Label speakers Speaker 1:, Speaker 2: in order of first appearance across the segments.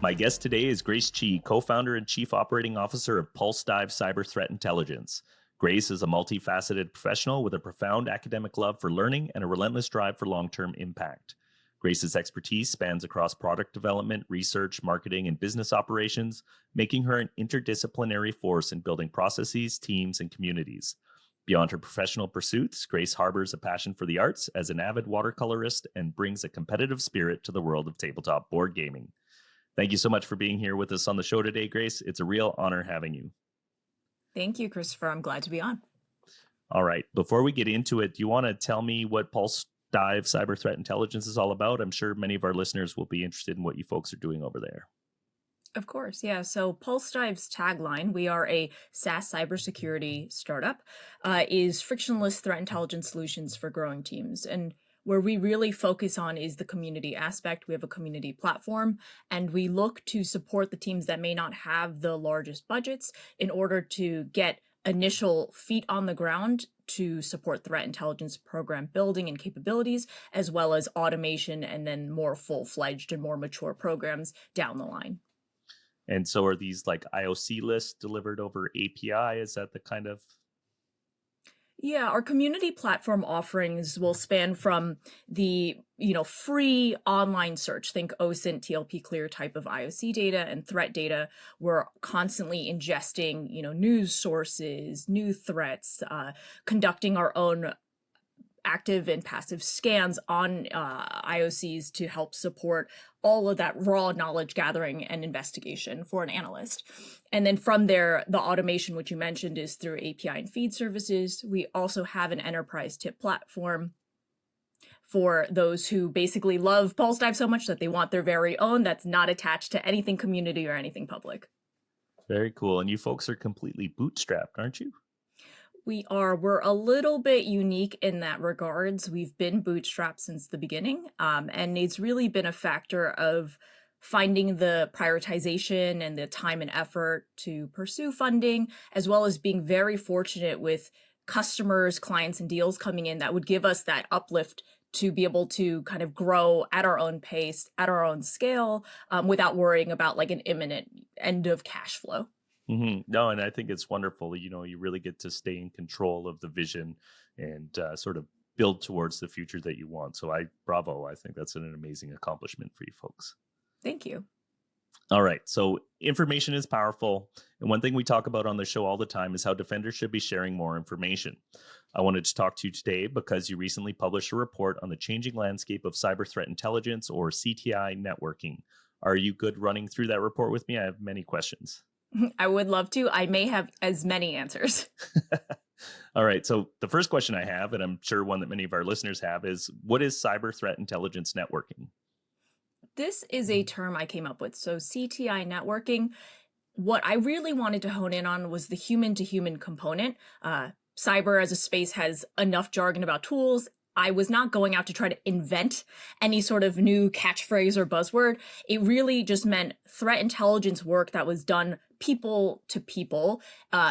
Speaker 1: My guest today is Grace Chi, co-founder and chief operating officer of Pulsedive Cyber Threat Intelligence. Grace is a multifaceted professional with a profound academic love for learning and a relentless drive for long-term impact. Grace's expertise spans across product development, research, marketing, and business operations, making her an interdisciplinary force in building processes, teams, and communities. Beyond her professional pursuits, Grace harbors a passion for the arts as an avid watercolorist and brings a competitive spirit to the world of tabletop board gaming. Thank you so much for being here with us on the show today, Grace. It's a real honor having you.
Speaker 2: Thank you, Christopher. I'm glad to be on.
Speaker 1: All right. Before we get into it, do you want to tell me what Pulsedive Cyber Threat Intelligence is all about? I'm sure many of our listeners will be interested in what you folks are doing over there.
Speaker 2: Of course, yeah. So Pulsedive's tagline, we are a SaaS cybersecurity startup, is frictionless threat intelligence solutions for growing teams. And where we really focus on is the community aspect. We have a community platform, and we look to support the teams that may not have the largest budgets in order to get initial feet on the ground to support threat intelligence program building and capabilities, as well as automation and then more full-fledged and more mature programs down the line.
Speaker 1: And so are these like IOC lists delivered over API? Is that the kind of...
Speaker 2: Yeah, our community platform offerings will span from the, free online search, think OSINT, TLP clear type of IOC data and threat data. We're constantly ingesting, news sources, new threats, conducting our own active and passive scans on IOCs to help support all of that raw knowledge gathering and investigation for an analyst. And then from there, the automation, which you mentioned, is through API and feed services. We also have an enterprise tip platform for those who basically love Pulsedive so much that they want their very own that's not attached to anything community or anything public.
Speaker 1: Very cool. And you folks are completely bootstrapped, aren't you?
Speaker 2: We're a little bit unique in that regards. We've been bootstrapped since the beginning, and it's really been a factor of finding the prioritization and the time and effort to pursue funding, as well as being very fortunate with customers, clients, and deals coming in that would give us that uplift to be able to kind of grow at our own pace, at our own scale, without worrying about like an imminent end of cash flow.
Speaker 1: Mm-hmm. No, and I think it's wonderful. You really get to stay in control of the vision and sort of build towards the future that you want. So bravo. I think that's an amazing accomplishment for you folks.
Speaker 2: Thank you.
Speaker 1: All right. So information is powerful. And one thing we talk about on the show all the time is how defenders should be sharing more information. I wanted to talk to you today because you recently published a report on the changing landscape of cyber threat intelligence, or CTI networking. Are you good running through that report with me? I have many questions.
Speaker 2: I would love to. I may have as many answers.
Speaker 1: All right. So the first question I have, and I'm sure one that many of our listeners have, is what is cyber threat intelligence networking?
Speaker 2: This is a term I came up with. So CTI networking, what I really wanted to hone in on was the human-to-human component. Cyber as a space has enough jargon about tools. I was not going out to try to invent any sort of new catchphrase or buzzword. It really just meant threat intelligence work that was done people to people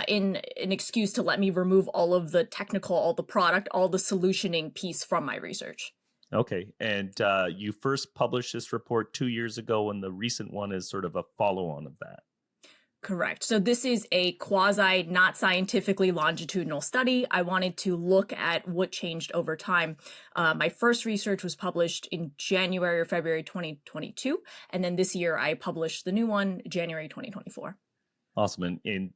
Speaker 2: in an excuse to let me remove all of the technical, all the product, all the solutioning piece from my research.
Speaker 1: Okay. And you first published this report 2 years ago, and the recent one is sort of a follow-on of that.
Speaker 2: Correct. So this is a quasi, not scientifically longitudinal study. I wanted to look at what changed over time. My first research was published in January or February 2022. And then this year I published the new one, January 2024.
Speaker 1: Awesome. And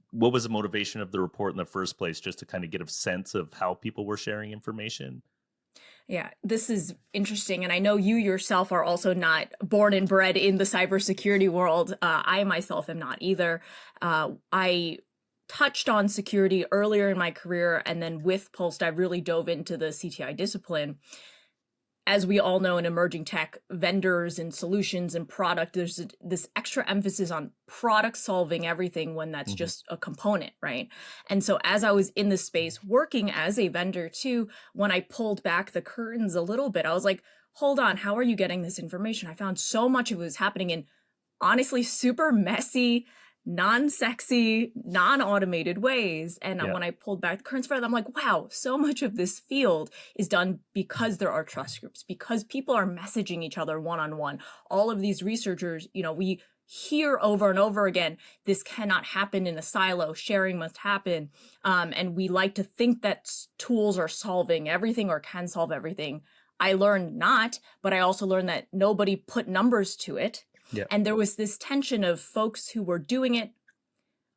Speaker 1: what was the motivation of the report in the first place? Just to kind of get a sense of how people were sharing information?
Speaker 2: Yeah, this is interesting. And I know you yourself are also not born and bred in the cybersecurity world. I myself am not either. I touched on security earlier in my career, and then with Pulsedive really dove into the CTI discipline. As we all know, in emerging tech, vendors and solutions and product, there's this extra emphasis on product solving everything when that's just a component, right? And so as I was in this space working as a vendor too, when I pulled back the curtains a little bit, I was like, hold on, how are you getting this information? I found so much of it was happening in honestly super messy, non-sexy, non-automated ways. And
Speaker 1: Yeah.
Speaker 2: when I pulled back the curtains for it, I'm like, wow, so much of this field is done because there are trust groups, because people are messaging each other one-on-one. All of these researchers, we hear over and over again, this cannot happen in a silo, sharing must happen. And we like to think that tools are solving everything or can solve everything. I learned not, but I also learned that nobody put numbers to it.
Speaker 1: Yeah.
Speaker 2: And there was this tension of folks who were doing it,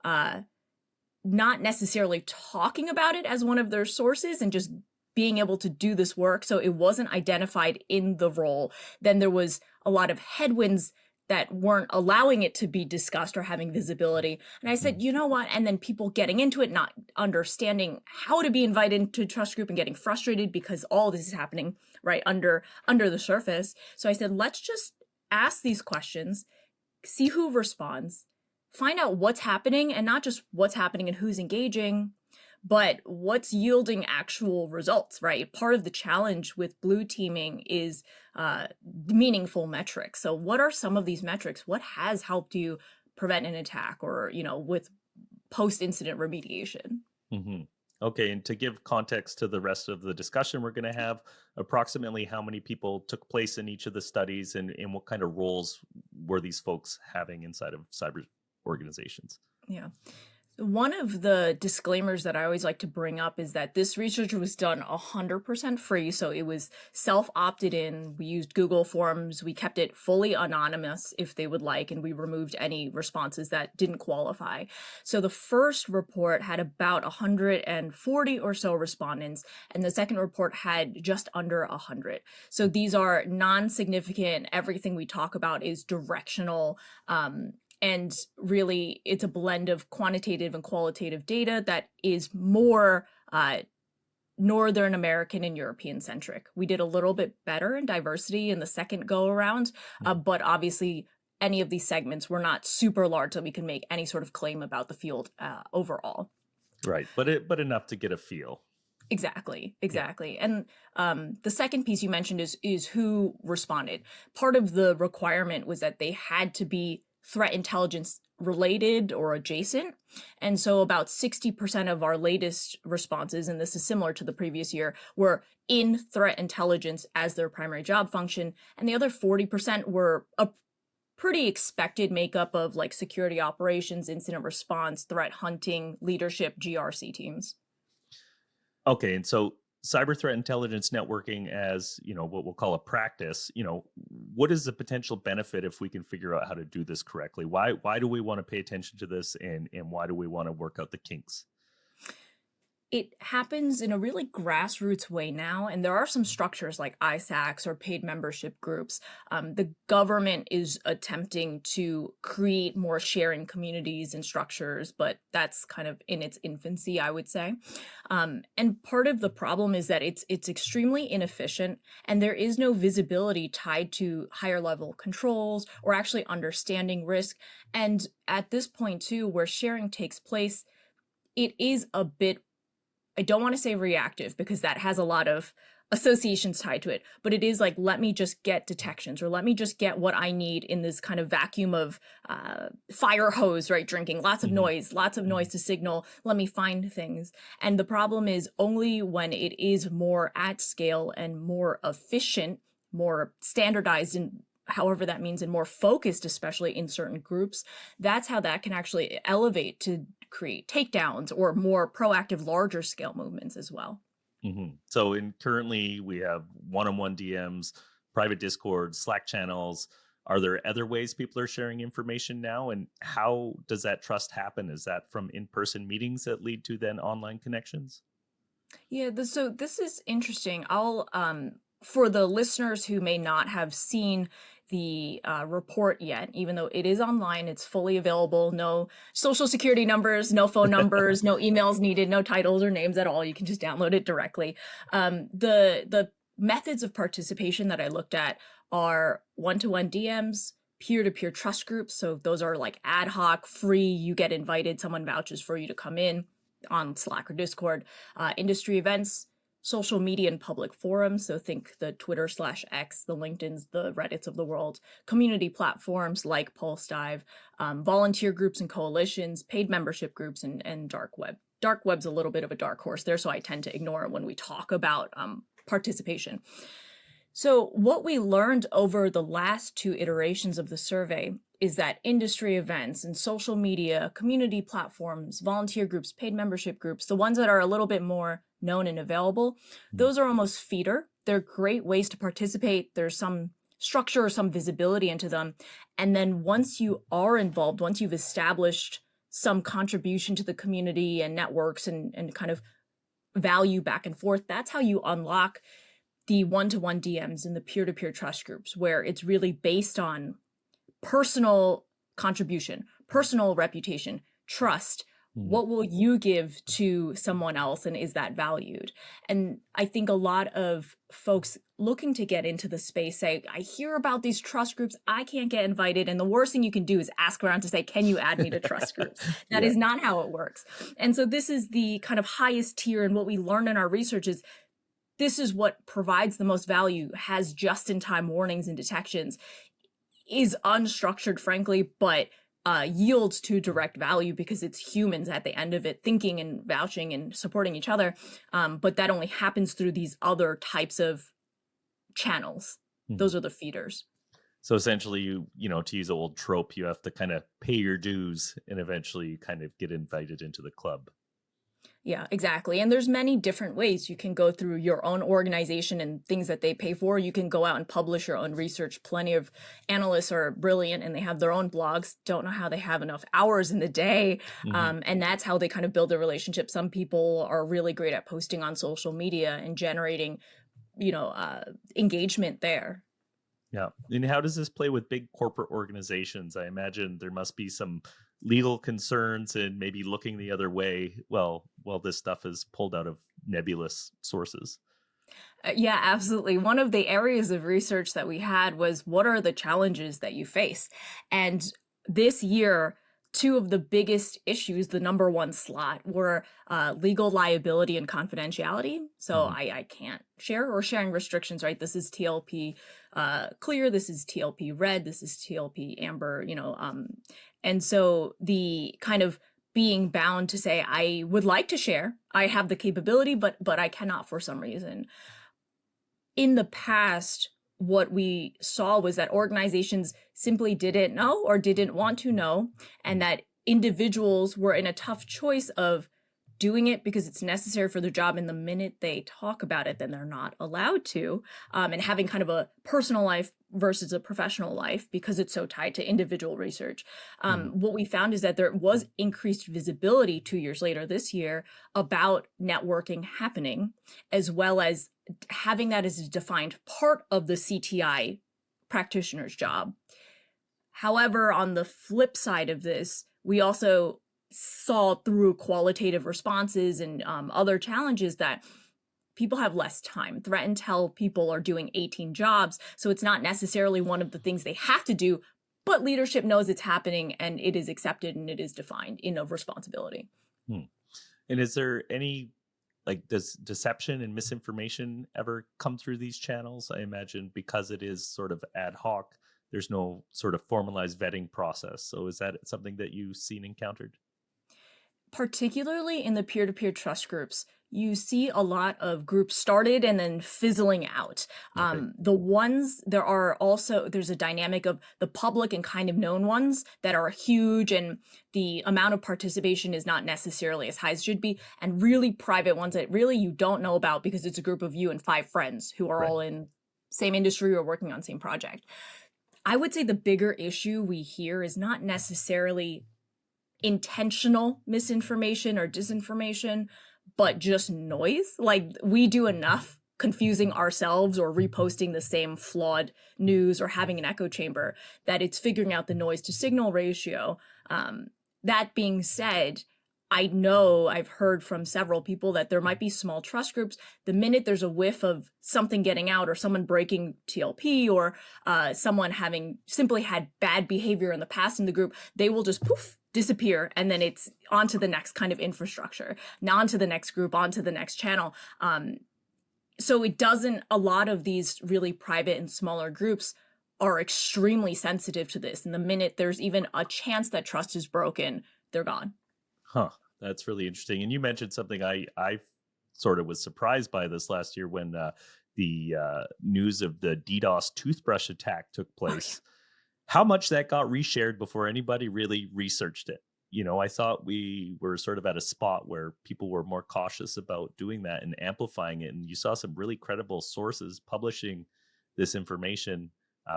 Speaker 2: not necessarily talking about it as one of their sources and just being able to do this work. So it wasn't identified in the role. Then there was a lot of headwinds that weren't allowing it to be discussed or having visibility. And I said, you know what? And then people getting into it, not understanding how to be invited into a trust group and getting frustrated because all this is happening right under the surface. So I said, let's just ask these questions, see who responds, find out what's happening, and not just what's happening and who's engaging, but what's yielding actual results, right? Part of the challenge with blue teaming is meaningful metrics. So what are some of these metrics? What has helped you prevent an attack or, with post-incident remediation?
Speaker 1: Mm-hmm. Okay, and to give context to the rest of the discussion, we're going to have approximately how many people took place in each of the studies and what kind of roles were these folks having inside of cyber organizations?
Speaker 2: Yeah. One of the disclaimers that I always like to bring up is that this research was done 100% free. So it was self-opted in. We used Google Forms. We kept it fully anonymous if they would like, and we removed any responses that didn't qualify. So the first report had about 140 or so respondents, and the second report had just under 100. So these are non-significant. Everything we talk about is directional. And really, it's a blend of quantitative and qualitative data that is more Northern American and European centric. We did a little bit better in diversity in the second go around, but obviously any of these segments were not super large that we can make any sort of claim about the field overall.
Speaker 1: Right, but enough to get a feel.
Speaker 2: Exactly. Yeah. And the second piece you mentioned is who responded. Part of the requirement was that they had to be threat intelligence related or adjacent. And so about 60% of our latest responses, and this is similar to the previous year, were in threat intelligence as their primary job function. And the other 40% were a pretty expected makeup of like security operations, incident response, threat hunting, leadership, GRC teams.
Speaker 1: Okay, and so cyber threat intelligence networking as, what we'll call a practice, what is the potential benefit if we can figure out how to do this correctly? Why do we want to pay attention to this, and why do we want to work out the kinks?
Speaker 2: It happens in a really grassroots way now, and there are some structures like ISACs or paid membership groups. The government is attempting to create more sharing communities and structures, but that's kind of in its infancy, I would say. And part of the problem is that it's extremely inefficient, and there is no visibility tied to higher level controls or actually understanding risk. And at this point too, where sharing takes place, it is a bit, I don't want to say reactive because that has a lot of associations tied to it, but it is like, let me just get detections or let me just get what I need in this kind of vacuum of fire hose, right? Drinking lots of noise to signal, let me find things. And the problem is only when it is more at scale and more efficient, more standardized, and however that means, and more focused, especially in certain groups, that's how that can actually elevate to create takedowns or more proactive, larger scale movements as well.
Speaker 1: Mm-hmm. So currently we have one-on-one DMs, private Discord, Slack channels. Are there other ways people are sharing information now? And how does that trust happen? Is that from in-person meetings that lead to then online connections?
Speaker 2: Yeah, so this is interesting. I'll, for the listeners who may not have seen the report yet, even though it is online, it's fully available, no social security numbers, no phone numbers, no emails needed, no titles or names at all. You can just download it directly. The methods of participation that I looked at are one-to-one DMs, peer-to-peer trust groups. So those are like ad hoc, free, you get invited, someone vouches for you to come in on Slack or Discord, industry events, social media and public forums. So think the Twitter/X, the LinkedIn's, the Reddits of the world, community platforms like Pulsedive, volunteer groups and coalitions, paid membership groups, and dark web. Dark web's a little bit of a dark horse there, so I tend to ignore it when we talk about participation. So what we learned over the last 2 iterations of the survey is that industry events and social media, community platforms, volunteer groups, paid membership groups, the ones that are a little bit more known and available, those are almost feeder. They're great ways to participate. There's some structure or some visibility into them. And then once you are involved, once you've established some contribution to the community and networks and kind of value back and forth, that's how you unlock the one-to-one DMs and the peer-to-peer trust groups, where it's really based on personal contribution, personal reputation, trust. What will you give to someone else, and is that valued? And I think a lot of folks looking to get into the space say, I hear about these trust groups, I can't get invited. And the worst thing you can do is ask around to say, can you add me to trust groups? That is not how it works. And so this is the kind of highest tier. And what we learned in our research is this is what provides the most value, has just-in-time warnings and detections, is unstructured, frankly, but yields to direct value because it's humans at the end of it thinking and vouching and supporting each other. But that only happens through these other types of channels. Those are the feeders.
Speaker 1: So essentially, you know, to use an old trope, you have to kind of pay your dues and eventually you kind of get invited into the club.
Speaker 2: Yeah, exactly. And there's many different ways you can go through your own organization and things that they pay for. You can go out and publish your own research. Plenty of analysts are brilliant and they have their own blogs. Don't know how they have enough hours in the day. And that's how they kind of build a relationship. Some people are really great at posting on social media and generating, engagement there.
Speaker 1: Yeah. And how does this play with big corporate organizations? I imagine there must be some legal concerns and maybe looking the other way. Well, this stuff is pulled out of nebulous sources.
Speaker 2: Yeah, absolutely. One of the areas of research that we had was, what are the challenges that you face? And this year, 2 of the biggest issues, the number 1 slot, were legal liability and confidentiality. So I can't share, or sharing restrictions, right? This is TLP clear, this is TLP red, this is TLP amber, and so the kind of being bound to say, I would like to share, I have the capability, but I cannot for some reason. In the past, what we saw was that organizations simply didn't know or didn't want to know, and that individuals were in a tough choice of doing it because it's necessary for their job, and the minute they talk about it, then they're not allowed to, and having kind of a personal life versus a professional life because it's so tied to individual research. What we found is that there was increased visibility 2 years later this year about networking happening, as well as having that as a defined part of the CTI practitioner's job. However, on the flip side of this, we also saw through qualitative responses and other challenges that people have less time. Threat intel people are doing 18 jobs, so it's not necessarily one of the things they have to do, but leadership knows it's happening and it is accepted and it is defined in a responsibility.
Speaker 1: And is there any, does deception and misinformation ever come through these channels? I imagine because it is sort of ad hoc, there's no sort of formalized vetting process. So is that something that you've seen encountered?
Speaker 2: Particularly in the peer-to-peer trust groups, you see a lot of groups started and then fizzling out. There's a dynamic of the public and kind of known ones that are huge, and the amount of participation is not necessarily as high as it should be, and really private ones that really you don't know about because it's a group of you and 5 friends who are all in same industry or working on same project. I would say the bigger issue we hear is not necessarily intentional misinformation or disinformation, but just noise. Like, we do enough confusing ourselves or reposting the same flawed news or having an echo chamber that it's figuring out the noise to signal ratio. That being said, I know I've heard from several people that there might be small trust groups. The minute there's a whiff of something getting out or someone breaking TLP or someone having simply had bad behavior in the past in the group, they will just poof, disappear, and then it's on to the next kind of infrastructure, on to the next group, on to the next channel. So it doesn't, a lot of these really private and smaller groups are extremely sensitive to this. And the minute there's even a chance that trust is broken, they're gone.
Speaker 1: Huh. That's really interesting. And you mentioned something I sort of was surprised by this last year when the news of the DDoS toothbrush attack took
Speaker 2: Oh,
Speaker 1: place. How much that got reshared before anybody really researched it. I thought we were sort of at a spot where people were more cautious about doing that and amplifying it. And you saw some really credible sources publishing this information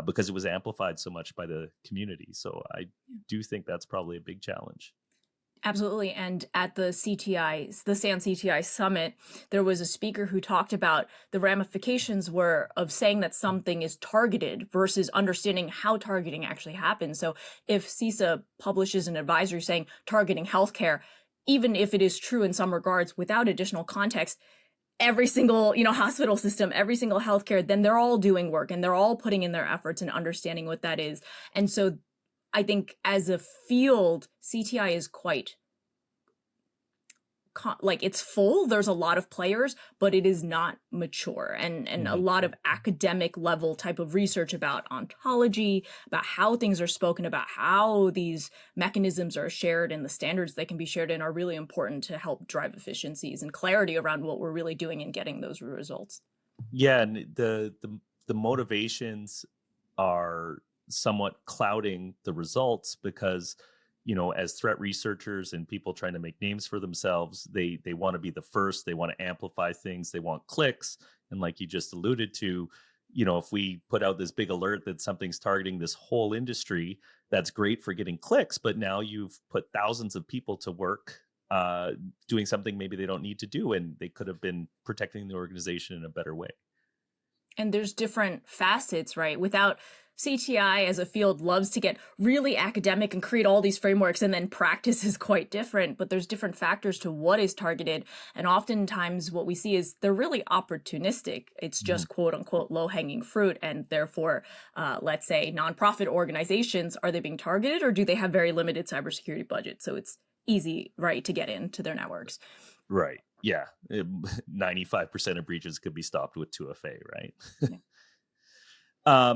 Speaker 1: because it was amplified so much by the community. So I do think that's probably a big challenge.
Speaker 2: absolutely. And at the the SAN CTI summit, there was a speaker who talked about the ramifications were of saying that something is targeted versus understanding how targeting actually happens. So if CISA publishes an advisory saying targeting healthcare, even if it is true in some regards, without additional context, every single, hospital system, every single healthcare, then they're all doing work and they're all putting in their efforts and understanding what that is. And so I think as a field, CTI is quite like it's full. There's a lot of players, but it is not mature, and a
Speaker 1: Mhm.
Speaker 2: lot of academic level type of research about ontology, about how things are spoken about, how these mechanisms are shared, and the standards they can be shared in are really important to help drive efficiencies and clarity around what we're really doing and getting those results.
Speaker 1: Yeah, and the motivations are somewhat clouding the results because as threat researchers and people trying to make names for themselves, they want to be the first, they want to amplify things, they want clicks. And like you just alluded to, if we put out this big alert that something's targeting this whole industry, that's great for getting clicks, but now you've put thousands of people to work doing something maybe they don't need to do, and they could have been protecting the organization in a better way.
Speaker 2: And there's different facets, right? Without CTI as a field loves to get really academic and create all these frameworks, and then practice is quite different, but there's different factors to what is targeted. And oftentimes what we see is they're really opportunistic. It's
Speaker 1: Mhm.
Speaker 2: just quote unquote low hanging fruit. And therefore, let's say nonprofit organizations, are they being targeted or do they have very limited cybersecurity budget? So it's easy, right, to get into their networks.
Speaker 1: Right. Yeah. 95% of breaches could be stopped with 2FA, right?
Speaker 2: Yeah.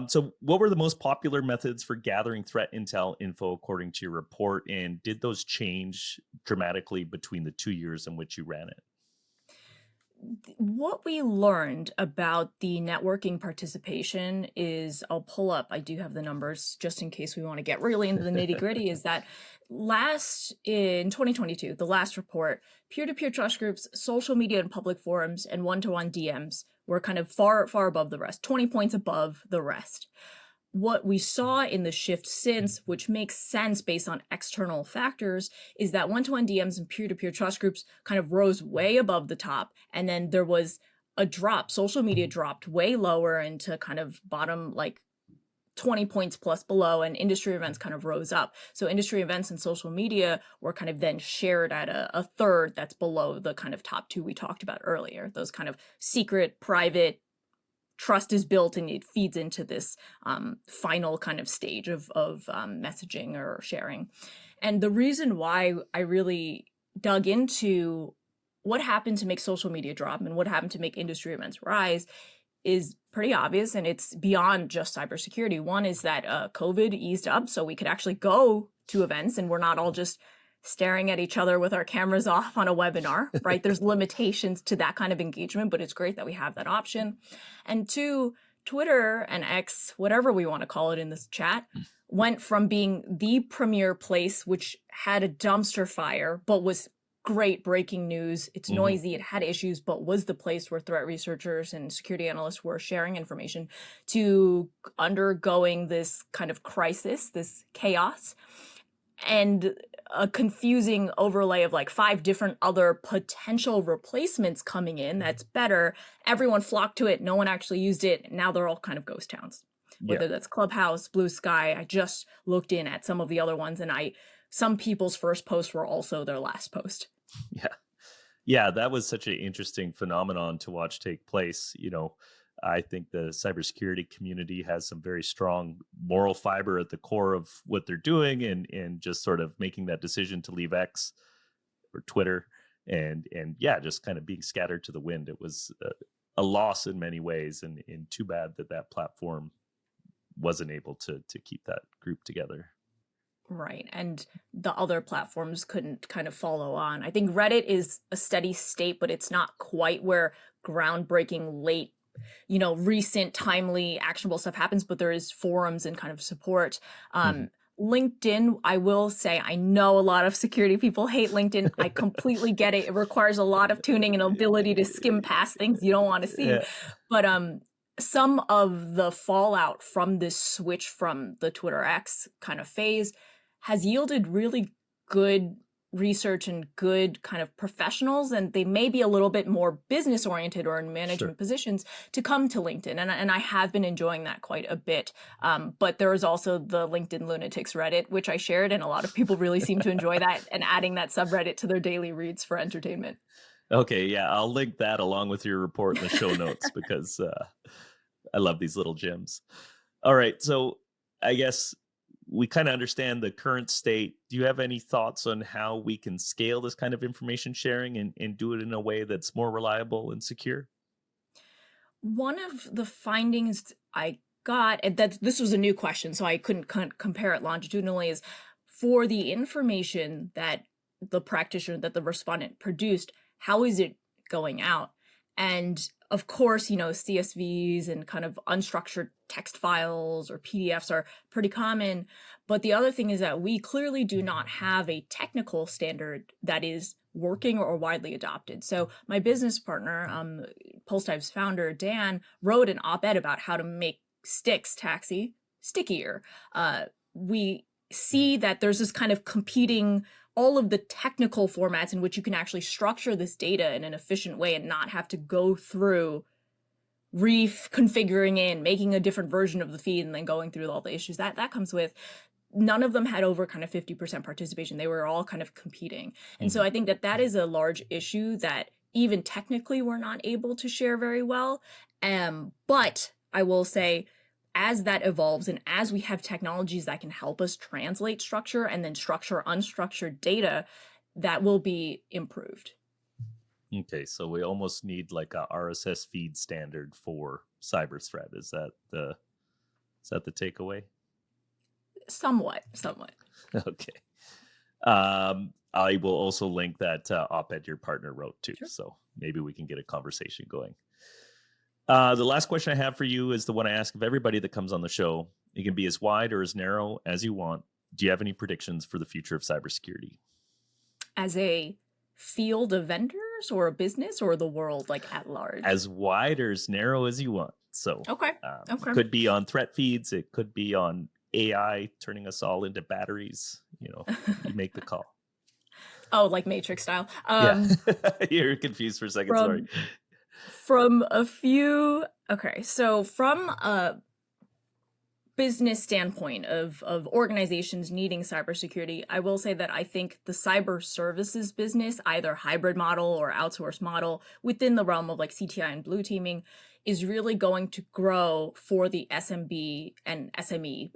Speaker 1: So, what were the most popular methods for gathering threat intel info according to your report? And did those change dramatically between the 2 years in which you ran it?
Speaker 2: What we learned about the networking participation is, I'll pull up, I do have the numbers just in case we want to get really into the nitty gritty, is that last in 2022, the last report, peer-to-peer trust groups, social media and public forums, and one-to-one DMs were kind of far, far above the rest, 20 points above the rest. What we saw in the shift since, which makes sense based on external factors, is that one-to-one DMs and peer-to-peer trust groups kind of rose way above the top. And then there was a drop. Social media dropped way lower into kind of bottom, like 20 points plus below, and industry events kind of rose up. So industry events and social media were kind of then shared at a third that's below the kind of top two we talked about earlier, those kind of secret, private, trust is built and it feeds into this final kind of stage of messaging or sharing. And the reason why I really dug into what happened to make social media drop and what happened to make industry events rise is pretty obvious, and it's beyond just cybersecurity. One is that COVID eased up, so we could actually go to events and we're not all just staring at each other with our cameras off on a webinar, right? There's limitations to that kind of engagement, but it's great that we have that option. And two, Twitter and X, whatever we want to call it in this chat, went from being the premier place, which had a dumpster fire, but was great breaking news. It's
Speaker 1: Mhm.
Speaker 2: noisy, it had issues, but was the place where threat researchers and security analysts were sharing information, to undergoing this kind of crisis, this chaos, and a confusing overlay of like 5 different other potential replacements coming in that's better. Everyone flocked to it. No one actually used it. Now they're all kind of ghost towns,
Speaker 1: Yeah.
Speaker 2: whether that's Clubhouse, Blue Sky. I just looked in at some of the other ones, and some people's first posts were also their last post.
Speaker 1: Yeah. Yeah. That was such an interesting phenomenon to watch take place. I think the cybersecurity community has some very strong moral fiber at the core of what they're doing, and just sort of making that decision to leave X or Twitter, and yeah, just kind of being scattered to the wind. It was a loss in many ways, and too bad that platform wasn't able to keep that group together.
Speaker 2: Right. And the other platforms couldn't kind of follow on. I think Reddit is a steady state, but it's not quite where groundbreaking, late, recent, timely, actionable stuff happens, but there is forums and kind of support. LinkedIn, I will say, I know a lot of security people hate LinkedIn. I completely get it. It requires a lot of tuning and ability to skim past things you don't want to see.
Speaker 1: Yeah.
Speaker 2: But some of the fallout from this switch from the Twitter X kind of phase has yielded really good research and good kind of professionals, and they may be a little bit more business oriented or in management positions to come to LinkedIn. And I have been enjoying that quite a bit. But there is also the LinkedIn Lunatics Reddit, which I shared, and a lot of people really seem to enjoy that and adding that subreddit to their daily reads for entertainment.
Speaker 1: Okay, yeah, I'll link that along with your report in the show notes because I love these little gems. All right, so I guess we kind of understand the current state. Do you have any thoughts on how we can scale this kind of information sharing and do it in a way that's more reliable and secure?
Speaker 2: One of the findings I got, and that this was a new question, so I couldn't compare it longitudinally, is for the information that the practitioner, that the respondent produced, how is it going out? And of course, CSVs and kind of unstructured text files or PDFs are pretty common. But the other thing is that we clearly do not have a technical standard that is working or widely adopted. So my business partner, Pulsedive's founder, Dan, wrote an op-ed about how to make Stix taxi stickier. We see that there's this kind of competing, all of the technical formats in which you can actually structure this data in an efficient way and not have to go through reconfiguring in, making a different version of the feed, and then going through all the issues that comes with. None of them had over kind of 50% participation. They were all kind of competing. And so I think that is a large issue that even technically we're not able to share very well. But I will say, as that evolves and as we have technologies that can help us translate structure and then structure unstructured data, that will be improved.
Speaker 1: Okay, so we almost need like a RSS feed standard for cyber threat. Is that the takeaway?
Speaker 2: Somewhat.
Speaker 1: Okay. I will also link that op-ed your partner wrote too. Sure. So maybe we can get a conversation going. The last question I have for you is the one I ask of everybody that comes on the show. It can be as wide or as narrow as you want. Do you have any predictions for the future of cybersecurity?
Speaker 2: As a field of vendors or a business or the world, like at large? As
Speaker 1: wide or as narrow as you want. So
Speaker 2: okay.
Speaker 1: It could be on threat feeds. It could be on AI turning us all into batteries. You make the call.
Speaker 2: Oh, like Matrix style.
Speaker 1: Yeah. You're confused for a second. Sorry.
Speaker 2: From a few, okay, so from a business standpoint of organizations needing cybersecurity, I will say that I think the cyber services business, either hybrid model or outsourced model within the realm of like CTI and blue teaming, is really going to grow for the SMB and SME,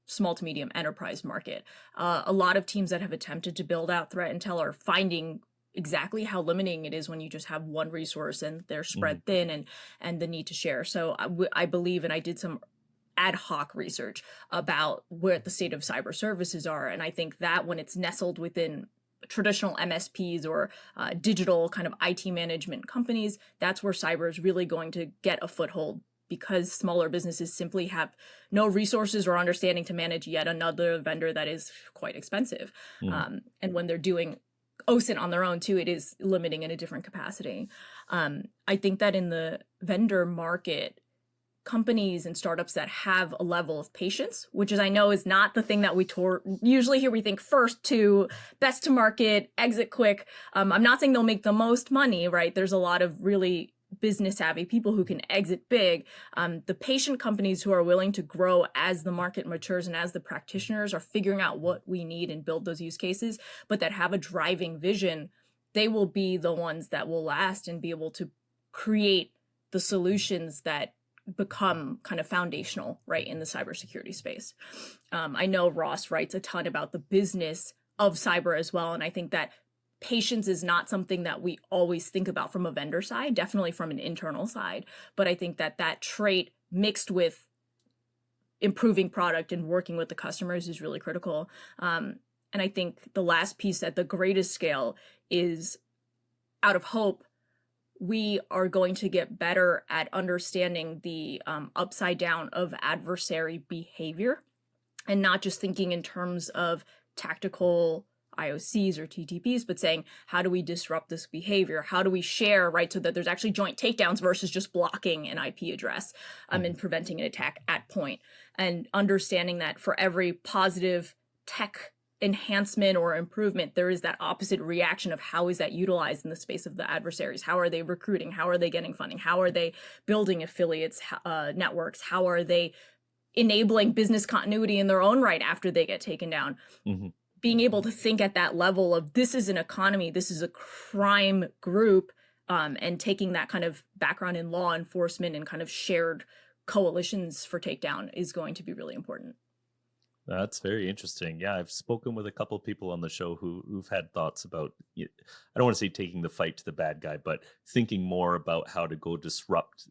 Speaker 2: small to medium enterprise market. A lot of teams that have attempted to build out threat intel are finding exactly how limiting it is when you just have one resource and they're spread thin and the need to share. So I believe, and I did some ad hoc research about where the state of cyber services are. And I think that when it's nestled within traditional MSPs or digital kind of IT management companies, that's where cyber is really going to get a foothold, because smaller businesses simply have no resources or understanding to manage yet another vendor that is quite expensive. And when they're doing OSINT on their own too, it is limiting in a different capacity. I think that in the vendor market, companies and startups that have a level of patience, which is, I know, is not the thing that we usually hear. We think first to best to market, exit quick. I'm not saying they'll make the most money, right? There's a lot of really business savvy people who can exit big. The patient companies who are willing to grow as the market matures and as the practitioners are figuring out what we need and build those use cases, but that have a driving vision, they will be the ones that will last and be able to create the solutions that become kind of foundational, right, in the cybersecurity space. I know Ross writes a ton about the business of cyber as well, and I think that patience is not something that we always think about from a vendor side, definitely from an internal side. But I think that that trait mixed with improving product and working with the customers is really critical. And I think the last piece at the greatest scale is, out of hope, we are going to get better at understanding the upside down of adversary behavior, and not just thinking in terms of tactical IOCs or TTPs, but saying, how do we disrupt this behavior? How do we share, right? So that there's actually joint takedowns versus just blocking an IP address and preventing an attack at point. And understanding that for every positive tech enhancement or improvement, there is that opposite reaction of how is that utilized in the space of the adversaries? How are they recruiting? How are they getting funding? How are they building affiliates, networks? How are they enabling business continuity in their own right after they get taken down? Being able to think at that level of, this is an economy, this is a crime group, and taking that kind of background in law enforcement and kind of shared coalitions for takedown is going to be really important.
Speaker 1: That's very interesting. Yeah, I've spoken with a couple of people on the show who've had thoughts about, I don't want to say taking the fight to the bad guy, but thinking more about how to go disrupt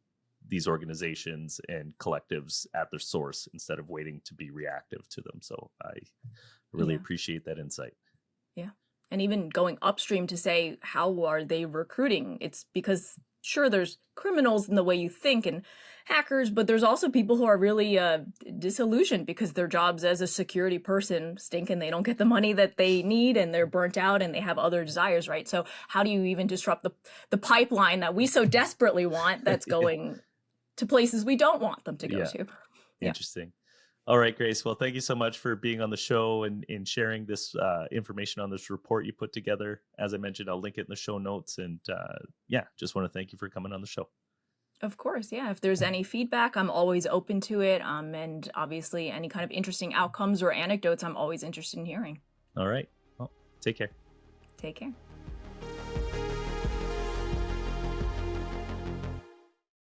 Speaker 1: these organizations and collectives at their source instead of waiting to be reactive to them. So I really appreciate that insight.
Speaker 2: Yeah. And even going upstream to say, how are they recruiting? It's because, sure, there's criminals in the way you think and hackers, but there's also people who are really disillusioned because their jobs as a security person stink and they don't get the money that they need and they're burnt out and they have other desires, right? So how do you even disrupt the pipeline that we so desperately want that's going to places we don't want them to go to?
Speaker 1: Interesting. All right, Grace. Well, thank you so much for being on the show and sharing this information on this report you put together. As I mentioned, I'll link it in the show notes. And just want to thank you for coming on the show.
Speaker 2: Of course. Yeah. If there's any feedback, I'm always open to it. And obviously any kind of interesting outcomes or anecdotes, I'm always interested in hearing.
Speaker 1: All right. Well, take care.
Speaker 2: Take care.